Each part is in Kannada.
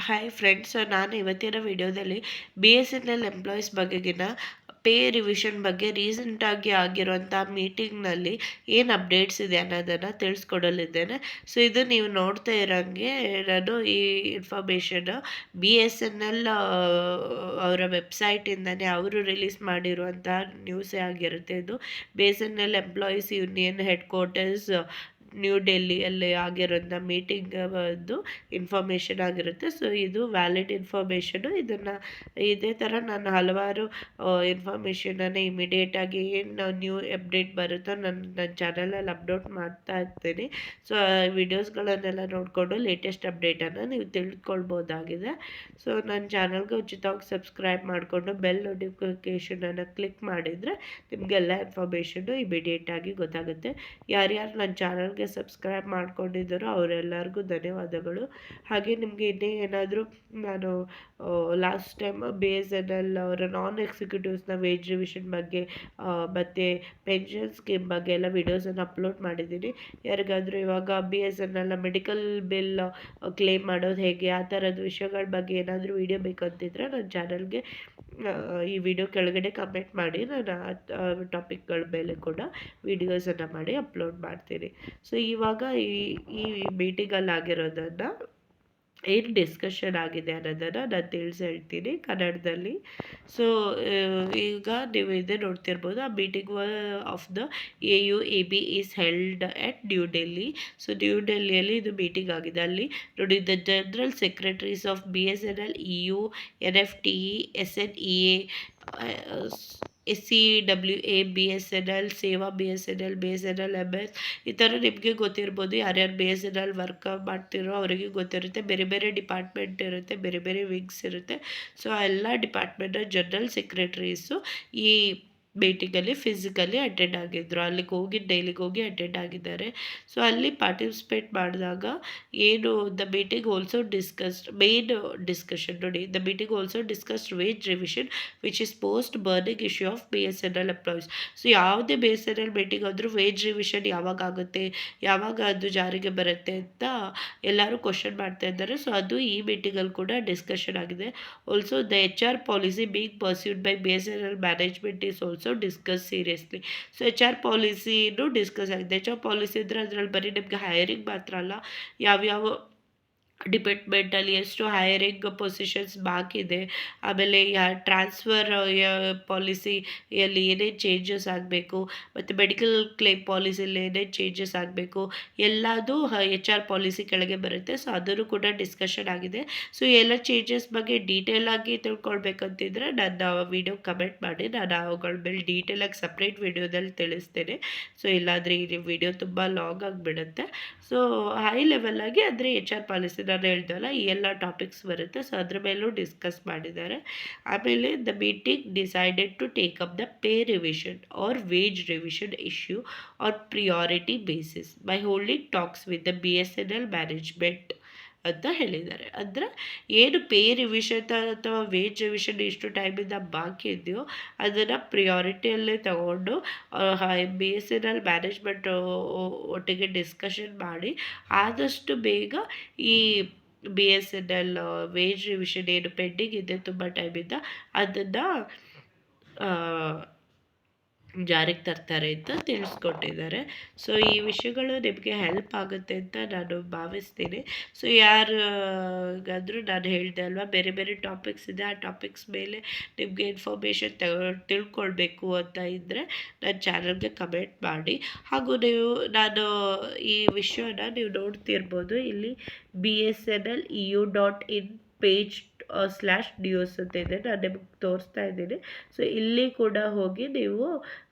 ಹಾಯ್ ಫ್ರೆಂಡ್ಸ್, ನಾನು ಇವತ್ತಿನ ವಿಡಿಯೋದಲ್ಲಿ BSNL ಎಂಪ್ಲಾಯೀಸ್ ಬಗೆಗಿನ ಪೇ ರಿವಿಷನ್ ಬಗ್ಗೆ ರೀಸೆಂಟಾಗಿ ಆಗಿರುವಂಥ ಮೀಟಿಂಗ್ನಲ್ಲಿ ಏನು ಅಪ್ಡೇಟ್ಸ್ ಇದೆ ಅನ್ನೋದನ್ನು ತಿಳಿಸ್ಕೊಡಲಿದ್ದೇನೆ. ಸೊ ಇದು ನೀವು ನೋಡ್ತಾ ಇರೋಂಗೆ ನಾನು ಈ ಇನ್ಫಾರ್ಮೇಷನ್ BSNL ಅವರ ವೆಬ್ಸೈಟಿಂದನೇ ಅವರು ರಿಲೀಸ್ ಮಾಡಿರುವಂಥ ನ್ಯೂಸೇ ಆಗಿರುತ್ತೆ. ಇದು BSNL employees union headquarters new ಡೆಲ್ಲಿಯಲ್ಲಿ ಆಗಿರೋಂಥ ಮೀಟಿಂಗ್ ಒಂದು ಇನ್ಫಾರ್ಮೇಷನ್ ಆಗಿರುತ್ತೆ. ಸೊ ಇದು ವ್ಯಾಲಿಡ್ ಇನ್ಫಾರ್ಮೇಷನು. ಇದನ್ನು ಇದೇ ಥರ ನಾನು ಹಲವಾರು ಇನ್ಫಾರ್ಮೇಷನನ್ನು ಇಮಿಡಿಯೇಟಾಗಿ ಏನು ನ್ಯೂ ಅಪ್ಡೇಟ್ ಬರುತ್ತೋ ನನ್ನ ಚಾನಲಲ್ಲಿ ಅಪ್ಲೋಡ್ ಮಾಡ್ತಾ ಇರ್ತೀನಿ. ಸೊ ವಿಡಿಯೋಸ್ಗಳನ್ನೆಲ್ಲ ನೋಡಿಕೊಂಡು ಲೇಟೆಸ್ಟ್ ಅಪ್ಡೇಟನ್ನು ನೀವು ತಿಳ್ಕೊಳ್ಬೋದಾಗಿದೆ. ಸೊ ನನ್ನ ಚಾನಲ್ಗೆ ಉಚಿತವಾಗಿ ಸಬ್ಸ್ಕ್ರೈಬ್ ಮಾಡಿಕೊಂಡು ಬೆಲ್ ನೋಟಿಫಿಕೇಷನನ್ನು ಕ್ಲಿಕ್ ಮಾಡಿದರೆ ನಿಮಗೆಲ್ಲ ಇನ್ಫಾರ್ಮೇಷನ್ನು ಇಮಿಡಿಯೇಟಾಗಿ ಗೊತ್ತಾಗುತ್ತೆ. ಯಾರ್ಯಾರು ನನ್ನ ಚಾನಲ್ಗೆ ಸಬ್ಸ್ಕ್ರೈಬ್ ಮಾಡ್ಕೊಂಡಿದ್ದಾರೋ ಅವರೆಲ್ಲರಿಗೂ ಧನ್ಯವಾದಗಳು. ಹಾಗೆ ನಿಮಗೆ ಇನ್ನೇ ಏನಾದರೂ ನಾನು ಲಾಸ್ಟ್ ಟೈಮ್ BSNL ಅವರ ನಾನ್ ಎಕ್ಸಿಕ್ಯೂಟಿವ್ಸ್ನ ವೇಜ್ ರಿವಿಷನ್ ಬಗ್ಗೆ ಮತ್ತು ಪೆನ್ಷನ್ ಸ್ಕೀಮ್ ಬಗ್ಗೆ ಎಲ್ಲ ವಿಡಿಯೋಸನ್ನು ಅಪ್ಲೋಡ್ ಮಾಡಿದ್ದೀನಿ. ಯಾರಿಗಾದರೂ ಇವಾಗ BSNLನ ಮೆಡಿಕಲ್ ಬಿಲ್ ಕ್ಲೇಮ್ ಮಾಡೋದು ಹೇಗೆ, ಆ ಥರದ ವಿಷಯಗಳ ಬಗ್ಗೆ ಏನಾದರೂ ವಿಡಿಯೋ ಬೇಕಂತಿದ್ರೆ ನನ್ನ ಚಾನಲ್ಗೆ ಈ ವಿಡಿಯೋ ಕೆಳಗಡೆ ಕಮೆಂಟ್ ಮಾಡಿ, ನಾನು ಆ ಟಾಪಿಕ್ಗಳ ಮೇಲೆ ಕೂಡ ವಿಡಿಯೋಸನ್ನು ಮಾಡಿ ಅಪ್ಲೋಡ್ ಮಾಡ್ತೀನಿ. ಸೊ ಇವಾಗ ಈ ಮೀಟಿಂಗಲ್ಲಿ ಆಗಿರೋದನ್ನು ಏನು ಡಿಸ್ಕಷನ್ ಆಗಿದೆ ಅನ್ನೋದನ್ನು ನಾನು ಹೇಳ್ತೀನಿ ಕನ್ನಡದಲ್ಲಿ. ಸೊ ಈಗ ನೀವು ಇದೇ ನೋಡ್ತಿರ್ಬೋದು, ಆ meeting of the AUAB is held at new Delhi. So new ಡೆಲ್ಲಿಯಲ್ಲಿ ಇದು ಮೀಟಿಂಗ್ ಆಗಿದೆ. ಅಲ್ಲಿ ನೋಡಿ, the general secretaries of BSNL, EU, NFTE, SNEA, SCWA, BSNL, ಸೇವಾ BSNL, BSNL MS, ಈ ಥರ ನಿಮಗೆ ಗೊತ್ತಿರ್ಬೋದು. ಯಾರ್ಯಾರು BSNL ವರ್ಕ್ ಮಾಡ್ತಿರೋ ಅವರಿಗೆ ಗೊತ್ತಿರುತ್ತೆ. ಬೇರೆ ಬೇರೆ ಡಿಪಾರ್ಟ್ಮೆಂಟ್ ಇರುತ್ತೆ, ಬೇರೆ ಬೇರೆ ವಿಂಗ್ಸ್ ಇರುತ್ತೆ. ಸೊ ಆ ಎಲ್ಲ ಡಿಪಾರ್ಟ್ಮೆಂಟ್ನ ಜನರಲ್ ಸೆಕ್ರೆಟರೀಸು ಈ ಮೀಟಿಂಗಲ್ಲಿ ಫಿಸಿಕಲಿ ಅಟೆಂಡ್ ಆಗಿದ್ದರು. ಅಲ್ಲಿಗೆ ಹೋಗಿ ಡೈಲಿಗೆ ಹೋಗಿ ಅಟೆಂಡ್ ಆಗಿದ್ದಾರೆ. ಸೊ ಅಲ್ಲಿ ಪಾರ್ಟಿಸಿಪೇಟ್ ಮಾಡಿದಾಗ ಏನು the meeting also discussed main discussion ನೋಡಿ, the meeting also discussed wage revision which is post burning issue of BSNL employees. So ಯಾವುದೇ BSNL ಮೀಟಿಂಗ್ ಆದರೂ ವೇಜ್ ರಿವಿಷನ್ ಯಾವಾಗ ಆಗುತ್ತೆ, ಯಾವಾಗ ಅದು ಜಾರಿಗೆ ಬರುತ್ತೆ ಅಂತ ಎಲ್ಲರೂ ಕ್ವಶನ್ ಮಾಡ್ತಾ ಇದ್ದಾರೆ. ಸೊ ಅದು ಈ ಮೀಟಿಂಗಲ್ಲಿ ಕೂಡ ಡಿಸ್ಕಷನ್ ಆಗಿದೆ. Also the HR policy being pursued by BSNL management is also discuss seriously. So HR ಪಾಲಿಸಿನೂ ಡಿಸ್ಕಸ್ ಆಗಿದೆ. HR ಪಾಲಿಸಿ ಅಂದರೆ ಅದರಲ್ಲಿ ಬರೀ ನಿಮಗೆ ಹೈರಿಂಗ್ ಮಾತ್ರ ಅಲ್ಲ, ಯಾವ್ಯಾವ ಡಿಪಾರ್ಟ್ಮೆಂಟಲ್ಲಿ ಎಷ್ಟು ಹೈರಿಂಗ್ ಪೊಸಿಷನ್ಸ್ ಬಾಕಿ ಇದೆ, ಆಮೇಲೆ ಟ್ರಾನ್ಸ್ಫರ್ ಪಾಲಿಸಿಯಲ್ಲಿ ಏನೇನು ಚೇಂಜಸ್ ಆಗಬೇಕು, ಮತ್ತು ಮೆಡಿಕಲ್ ಕ್ಲೇಮ್ ಪಾಲಿಸಿಯಲ್ಲಿ ಏನೇನು ಚೇಂಜಸ್ ಆಗಬೇಕು ಎಲ್ಲದೂ HR ಪಾಲಿಸಿ ಕೆಳಗೆ ಬರುತ್ತೆ. ಸೊ ಅದನ್ನು ಕೂಡ ಡಿಸ್ಕಷನ್ ಆಗಿದೆ. ಸೊ ಎಲ್ಲ ಚೇಂಜಸ್ ಬಗ್ಗೆ ಡೀಟೇಲಾಗಿ ತಿಳ್ಕೊಳ್ಬೇಕಂತಿದ್ರೆ ನನ್ನ ವಿಡಿಯೋ ಕಮೆಂಟ್ ಮಾಡಿ, ನಾನು ಅವುಗಳ ಮೇಲೆ ಡೀಟೇಲಾಗಿ ಸಪ್ರೇಟ್ ವಿಡಿಯೋದಲ್ಲಿ ತಿಳಿಸ್ತೇನೆ. ಸೊ ಇಲ್ಲಾಂದರೆ ಈ ವಿಡಿಯೋ ತುಂಬ ಲಾಂಗ್ ಆಗಿಬಿಡುತ್ತೆ. ಸೊ ಹೈ ಲೆವೆಲಾಗಿ ಅಂದರೆ HR ಪಾಲಿಸಿ ನಾನು ಹೇಳ್ದಲ್ಲ, ಈ ಎಲ್ಲ ಟಾಪಿಕ್ಸ್ ಬರುತ್ತೆ. ಸೊ ಅದ್ರ ಮೇಲೂ ಡಿಸ್ಕಸ್ ಮಾಡಿದ್ದಾರೆ. ಆಮೇಲೆ the meeting decided to take up the pay revision or wage revision issue on priority basis by holding talks with the BSNL management ಅಂತ ಹೇಳಿದ್ದಾರೆ. ಅಂದರೆ ಏನು ಪೇ ರಿವಿಷನ್ ಅಥವಾ ವೇಜ್ ರಿವಿಷನ್ ಎಷ್ಟು ಟೈಮಿಂದ ಬಾಕಿ ಇದೆಯೋ ಅದನ್ನು ಪ್ರಿಯಾರಿಟಿಯಲ್ಲೇ ತಗೊಂಡು BSNL ಮ್ಯಾನೇಜ್ಮೆಂಟ್ ಒಟ್ಟಿಗೆ ಡಿಸ್ಕಷನ್ ಮಾಡಿ ಆದಷ್ಟು ಬೇಗ ಈ BSNL ವೇಜ್ ರಿವಿಷನ್ ಏನು ಪೆಂಡಿಂಗ್ ಇದೆ ತುಂಬ ಟೈಮಿಂದ ಅದನ್ನು ಜಾರಿಗೆ ತರ್ತಾರೆ ಅಂತ ತಿಳಿಸ್ಕೊಟ್ಟಿದ್ದಾರೆ. ಸೊ ಈ ವಿಷಯಗಳು ನಿಮಗೆ ಹೆಲ್ಪ್ ಆಗುತ್ತೆ ಅಂತ ನಾನು ಭಾವಿಸ್ತೀನಿ. ಸೊ ಯಾರಿಗಾದರೂ ನಾನು ಹೇಳಿದೆ ಅಲ್ವಾ, ಬೇರೆ ಬೇರೆ ಟಾಪಿಕ್ಸ್ ಇದೆ, ಆ ಟಾಪಿಕ್ಸ್ ಮೇಲೆ ನಿಮಗೆ ಇನ್ಫಾರ್ಮೇಷನ್ ತಿಳ್ಕೊಳ್ಬೇಕು ಅಂತ ಇದ್ದರೆ ನನ್ನ ಚಾನಲ್ಗೆ ಕಮೆಂಟ್ ಮಾಡಿ. ಹಾಗೂ ನಾನು ಈ ವಿಷಯನ ನೀವು ನೋಡ್ತಿರ್ಬೋದು, ಇಲ್ಲಿ BSNL.EU.in ಪೇಜ್ /news ಅಂತ ಇದೆ, ನಾನು ನಿಮಗೆ ತೋರಿಸ್ತಾ ಇದ್ದೀನಿ. ಸೊ ಇಲ್ಲಿ ಕೂಡ ಹೋಗಿ ನೀವು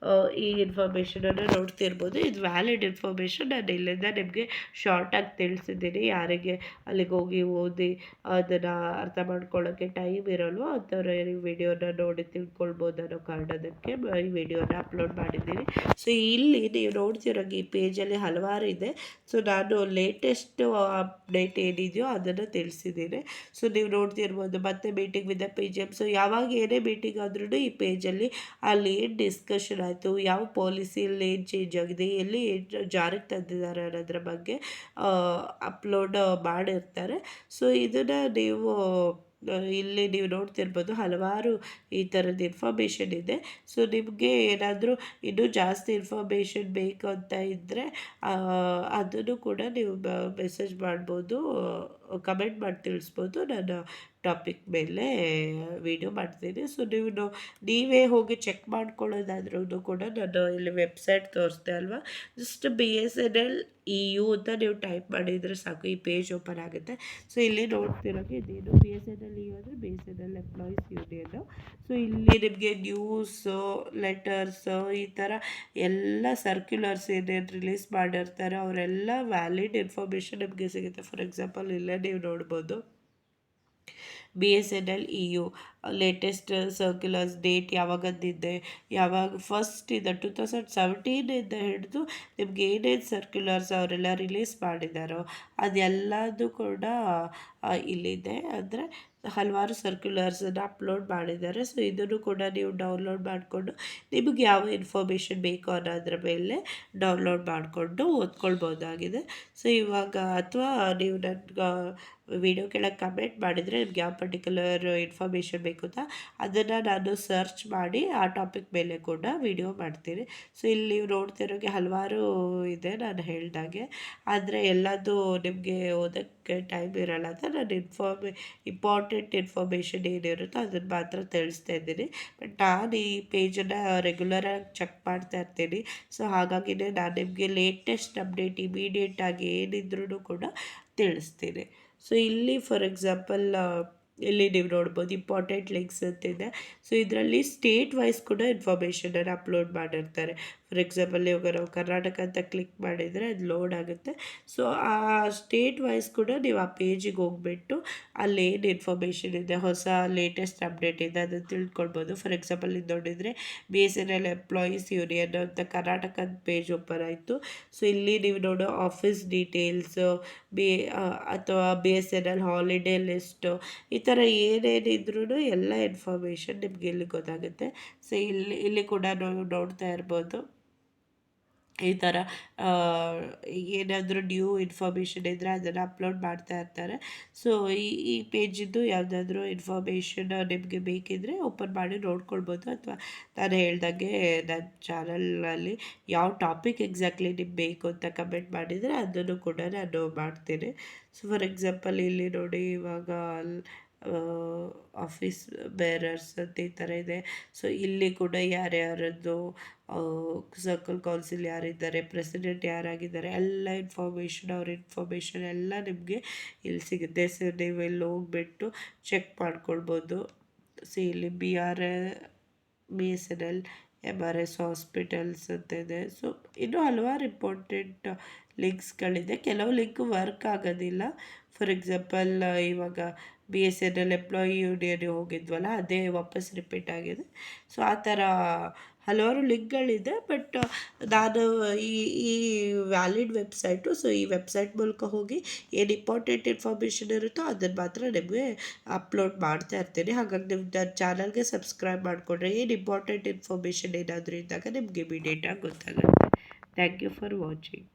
ಈ ಇನ್ಫಾರ್ಮೇಷನನ್ನು ನೋಡ್ತಿರ್ಬೋದು. ಇದು ವ್ಯಾಲಿಡ್ ಇನ್ಫಾರ್ಮೇಷನ್. ನಾನು ಇಲ್ಲಿಂದ ನಿಮಗೆ ಶಾರ್ಟಾಗಿ ತಿಳಿಸಿದ್ದೀನಿ. ಯಾರಿಗೆ ಅಲ್ಲಿಗೆ ಹೋಗಿ ಓದಿ ಅದನ್ನು ಅರ್ಥ ಮಾಡ್ಕೊಳ್ಳೋಕ್ಕೆ ಟೈಮ್ ಇರೋಲ್ವೋ ಅಂಥವ್ರು ಈ ವಿಡಿಯೋನ ನೋಡಿ ತಿಳ್ಕೊಳ್ಬೋದು ಅನ್ನೋ ಕಾರಣದಕ್ಕೆ ಈ ವಿಡಿಯೋನ ಅಪ್ಲೋಡ್ ಮಾಡಿದ್ದೀನಿ. ಸೊ ಇಲ್ಲಿ ನೀವು ನೋಡ್ತಿರೋಂಗೆ ಈ ಪೇಜಲ್ಲಿ ಹಲವಾರು ಇದೆ. ಸೊ ನಾನು ಲೇಟೆಸ್ಟ್ ಅಪ್ಡೇಟ್ ಏನಿದೆಯೋ ಅದನ್ನು ತಿಳಿಸಿದ್ದೀನಿ. ಸೊ ನೀವು ನೋಡ್ತಿರ್ಬೋದು, ನೋಡ್ಬೋದು. ಮತ್ತು meeting with the PGM. So ಯಾವಾಗ ಏನೇ ಮೀಟಿಂಗ್ ಆದ್ರೂ ಈ ಪೇಜಲ್ಲಿ ಅಲ್ಲಿ ಏನು ಡಿಸ್ಕಷನ್ ಆಯಿತು, ಯಾವ ಪಾಲಿಸಿಯಲ್ಲಿ ಏನು ಚೇಂಜ್ ಆಗಿದೆ, ಎಲ್ಲಿ ಏನು ಜಾರಿಗೆ ತಂದಿದ್ದಾರೆ ಅನ್ನೋದ್ರ ಬಗ್ಗೆ ಅಪ್ಲೋಡ್ ಮಾಡಿರ್ತಾರೆ. ಸೊ ಇದನ್ನು ನೀವು ಇಲ್ಲಿ ನೀವು ನೋಡ್ತಿರ್ಬೋದು ಹಲವಾರು ಈ ಥರದ ಇನ್ಫಾರ್ಮೇಷನ್ ಇದೆ. ಸೊ ನಿಮಗೆ ಏನಾದರೂ ಇನ್ನೂ ಜಾಸ್ತಿ ಇನ್ಫಾರ್ಮೇಷನ್ ಬೇಕು ಅಂತ ಇದ್ದರೆ ಅದನ್ನು ಕೂಡ ನೀವು ಮೆಸೇಜ್ ಮಾಡ್ಬೋದು, ಕಮೆಂಟ್ ಮಾಡಿ ತಿಳಿಸ್ಬೋದು. ನಾನು ಟಾಪಿಕ್ ಮೇಲೆ ವಿಡಿಯೋ ಮಾಡ್ತೀನಿ. ಸೊ ನೀವೇ ಹೋಗಿ ಚೆಕ್ ಮಾಡ್ಕೊಳ್ಳೋದಾದ್ರೂ ಕೂಡ ನಾನು ಇಲ್ಲಿ ವೆಬ್ಸೈಟ್ ತೋರಿಸ್ದೆ ಅಲ್ವಾ, ಜಸ್ಟ್ BSNL EU ಅಂತ ನೀವು ಟೈಪ್ ಮಾಡಿದರೆ ಸಾಕು, ಈ ಪೇಜ್ ಓಪನ್ ಆಗುತ್ತೆ. ಸೊ ಇಲ್ಲಿ ನೋಡ್ತಿರೋದು ಇದೇನು BSNL EU ಅಂದರೆ BSNL ಎಂಪ್ಲಾಯೀಸ್ ಯೂನಿಯನ್ನು. ಸೊ ಇಲ್ಲಿ ನಿಮಗೆ ನ್ಯೂಸು, ಲೆಟರ್ಸು, ಈ ಥರ ಎಲ್ಲ ಸರ್ಕ್ಯುಲರ್ಸ್ ಏನೇನು ರಿಲೀಸ್ ಮಾಡಿರ್ತಾರೆ ಅವರೆಲ್ಲ ವ್ಯಾಲಿಡ್ ಇನ್ಫಾರ್ಮೇಷನ್ ನಿಮಗೆ ಸಿಗುತ್ತೆ. ಫಾರ್ ಎಕ್ಸಾಂಪಲ್ ಇಲ್ಲೇ ನೀವು ನೋಡ್ಬೋದು BSNL EU latest circulars date ಯಾವಾಗಂದಿದೆ, ಯಾವಾಗ ಫಸ್ಟ್ ಇದೆ 2017 ಹಿಡಿದು ನಿಮ್ಗೆ ಏನೇನು ಸರ್ಕ್ಯುಲರ್ಸ್ ಅವರೆಲ್ಲ ರಿಲೀಸ್ ಮಾಡಿದಾರೋ ಅದೆಲ್ಲದೂ ಕೂಡ ಇಲ್ಲಿದೆ. ಅಂದರೆ ಹಲವಾರು ಸರ್ಕ್ಯುಲರ್ಸನ್ನು ಅಪ್ಲೋಡ್ ಮಾಡಿದ್ದಾರೆ. ಸೊ ಇದನ್ನು ಕೂಡ ನೀವು ಡೌನ್ಲೋಡ್ ಮಾಡಿಕೊಂಡು ನಿಮಗೆ ಯಾವ ಇನ್ಫಾರ್ಮೇಷನ್ ಬೇಕು ಅನ್ನೋದ್ರ ಮೇಲೆ ಡೌನ್ಲೋಡ್ ಮಾಡಿಕೊಂಡು ಓದ್ಕೊಳ್ಬೋದಾಗಿದೆ. ಸೊ ಇವಾಗ ಅಥವಾ ನೀವು ನನಗೆ ವಿಡಿಯೋ ಕೆಳಗೆ ಕಮೆಂಟ್ ಮಾಡಿದರೆ ನಿಮ್ಗೆ ಯಾವ ಪರ್ಟಿಕ್ಯುಲರ್ ಇನ್ಫಾರ್ಮೇಷನ್ ಬೇಕು ಅಂತ ಅದನ್ನು ನಾನು ಸರ್ಚ್ ಮಾಡಿ ಆ ಟಾಪಿಕ್ ಮೇಲೆ ಕೂಡ ವಿಡಿಯೋ ಮಾಡ್ತೀನಿ. ಸೊ ಇಲ್ಲಿ ನೀವು ನೋಡ್ತಿರೋಗೆ ಹಲವಾರು ಇದೆ ನಾನು ಹೇಳ್ದಾಗೆ, ಆದರೆ ಎಲ್ಲದು ನಿಮಗೆ ಓದೋಕ್ಕೆ ಟೈಮ್ ಇರೋಲ್ಲ ಅಂತ ನಾನು ಇಂಪಾರ್ಟೆಂಟ್ ಇನ್ಫಾರ್ಮೇಷನ್ ಏನಿರುತ್ತೋ ಅದನ್ನು ಮಾತ್ರ ತಿಳಿಸ್ತಾ ಇದ್ದೀನಿ. ಬಟ್ ನಾನು ಈ ಪೇಜನ್ನು ರೆಗ್ಯುಲರಾಗಿ ಚೆಕ್ ಮಾಡ್ತಾ ಇರ್ತೀನಿ. ಸೊ ಹಾಗಾಗಿನೇ ನಾನು ನಿಮಗೆ ಲೇಟೆಸ್ಟ್ ಅಪ್ಡೇಟ್ ಇಮಿಡಿಯೇಟಾಗಿ ಏನಿದ್ರೂ ಕೂಡ ತಿಳಿಸ್ತೀನಿ. ಸೊ ಇಲ್ಲಿ ಫಾರ್ ಎಕ್ಸಾಂಪಲ್ ಇಲ್ಲಿ ನೀವು ನೋಡ್ಬೋದು ಇಂಪಾರ್ಟೆಂಟ್ ಲಿಂಕ್ಸ್ ಅಂತಿದೆ. ಸೊ ಇದರಲ್ಲಿ ಸ್ಟೇಟ್ ವೈಸ್ ಕೂಡ ಇನ್ಫಾರ್ಮೇಷನನ್ನು ಅಪ್ಲೋಡ್ ಮಾಡಿರ್ತಾರೆ. ಫಾರ್ ಎಕ್ಸಾಂಪಲ್ ಇವಾಗ ನಾವು ಕರ್ನಾಟಕ ಅಂತ ಕ್ಲಿಕ್ ಮಾಡಿದರೆ ಅದು ಲೋಡ್ ಆಗುತ್ತೆ. ಸೊ ಆ ಸ್ಟೇಟ್ ವೈಸ್ ಕೂಡ ನೀವು ಆ ಪೇಜಿಗೆ ಹೋಗ್ಬಿಟ್ಟು ಅಲ್ಲಿ ಏನು ಇನ್ಫಾರ್ಮೇಷನ್ ಇದೆ, ಹೊಸ ಲೇಟೆಸ್ಟ್ ಅಪ್ಡೇಟ್ ಇದೆ ಅದನ್ನು ತಿಳ್ಕೊಳ್ಬೋದು. ಫಾರ್ ಎಕ್ಸಾಂಪಲ್ ಇದು ನೋಡಿದರೆ BSNL ಎಂಪ್ಲಾಯೀಸ್ ಯೂನಿಯನ್ ಅಂತ ಕರ್ನಾಟಕದ ಪೇಜ್ ಓಪನ್ ಆಯಿತು. ಸೊ ಇಲ್ಲಿ ನೀವು ನೋಡೋ ಆಫೀಸ್ ಡೀಟೇಲ್ಸು ಅಥವಾ BSNL ಹಾಲಿಡೇ ಲಿಸ್ಟು ಈ ಥರ ಏನೇನಿದ್ರೂ ಎಲ್ಲ ಇನ್ಫಾರ್ಮೇಷನ್ ನಿಮಗೆ ಇಲ್ಲಿ ಗೊತ್ತಾಗುತ್ತೆ. ಸೊ ಇಲ್ಲಿ ಕೂಡ ನಾವು ನೋಡ್ತಾ ಇರ್ಬೋದು ಈ ಥರ ಏನಾದರೂ ನ್ಯೂ ಇನ್ಫಾರ್ಮೇಷನ್ ಇದ್ದರೆ ಅದನ್ನು ಅಪ್ಲೋಡ್ ಮಾಡ್ತಾ ಇರ್ತಾರೆ. ಸೊ ಈ ಪೇಜಿದ್ದು ಯಾವುದಾದ್ರೂ ಇನ್ಫಾರ್ಮೇಷನ್ ನಿಮಗೆ ಬೇಕಿದ್ದರೆ ಓಪನ್ ಮಾಡಿ ನೋಡ್ಕೊಳ್ಬೋದು. ಅಥವಾ ನಾನು ಹೇಳ್ದಂಗೆ ನನ್ನ ಚಾನಲಲ್ಲಿ ಯಾವ ಟಾಪಿಕ್ ಎಕ್ಸಾಕ್ಟ್ಲಿ ನಿಮ್ಗೆ ಬೇಕು ಅಂತ ಕಮೆಂಟ್ ಮಾಡಿದರೆ ಅದನ್ನು ಕೂಡ ನಾನು ಮಾಡ್ತೀನಿ. ಸೊ ಫಾರ್ ಎಕ್ಸಾಂಪಲ್ ಇಲ್ಲಿ ನೋಡಿ ಇವಾಗ ಆಫೀಸ್ ಬೇರರ್ಸ್ ಅಂತ ಈ ಥರ ಇದೆ. ಸೊ ಇಲ್ಲಿ ಕೂಡ ಯಾರ್ಯಾರದ್ದು ಸರ್ಕಲ್ ಕೌನ್ಸಿಲ್ ಯಾರಿದ್ದಾರೆ, ಪ್ರೆಸಿಡೆಂಟ್ ಯಾರಾಗಿದ್ದಾರೆ ಎಲ್ಲ ಅವ್ರ ಇನ್ಫಾರ್ಮೇಷನ್ ಎಲ್ಲ ನಿಮಗೆ ಇಲ್ಲಿ ಸಿಗುತ್ತೆ. ಸೊ ನೀವು ಇಲ್ಲಿ ಹೋಗ್ಬಿಟ್ಟು ಚೆಕ್ ಮಾಡ್ಕೊಳ್ಬೋದು. ಸೊ ಇಲ್ಲಿ BSNL MRS ಹಾಸ್ಪಿಟಲ್ಸ್ ಅಂತ ಇದೆ. ಸೊ ಇನ್ನೂ ಹಲವಾರು ಇಂಪಾರ್ಟೆಂಟ್ ಲಿಂಕ್ಸ್ಗಳಿದೆ. ಕೆಲವು ಲಿಂಕ್ ವರ್ಕ್ ಆಗೋದಿಲ್ಲ. ಫಾರ್ ಎಕ್ಸಾಂಪಲ್ ಇವಾಗ BSNL ಎಂಪ್ಲಾಯಿ ಯೂನಿಯನ್ ಹೋಗಿದ್ವಲ್ಲ ಅದೇ ವಾಪಸ್ ರಿಪೀಟ್ ಆಗಿದೆ. ಸೊ ಆ ಥರ ಹಲವಾರು ಲಿಂಕ್ಗಳಿದೆ. ಬಟ್ ನಾನು ಈ ವ್ಯಾಲಿಡ್ ವೆಬ್ಸೈಟು, ಸೊ ಈ ವೆಬ್ಸೈಟ್ ಮೂಲಕ ಹೋಗಿ ಏನು ಇಂಪಾರ್ಟೆಂಟ್ ಇನ್ಫಾರ್ಮೇಷನ್ ಇರುತ್ತೋ ಅದನ್ನು ಮಾತ್ರ ನಿಮಗೆ ಅಪ್ಲೋಡ್ ಮಾಡ್ತಾ ಇರ್ತೀನಿ. ಹಾಗಾಗಿ ನೀವು ನನ್ನ ಚಾನಲ್ಗೆ ಸಬ್ಸ್ಕ್ರೈಬ್ ಮಾಡಿಕೊಂಡ್ರೆ ಏನು ಇಂಪಾರ್ಟೆಂಟ್ ಇನ್ಫಾರ್ಮೇಷನ್ ಏನಾದರೂ ಇದ್ದಾಗ ನಿಮಗೆ ಇಮಿಡಿಯೇಟಾಗಿ ಗೊತ್ತಾಗುತ್ತೆ. Thank you for watching.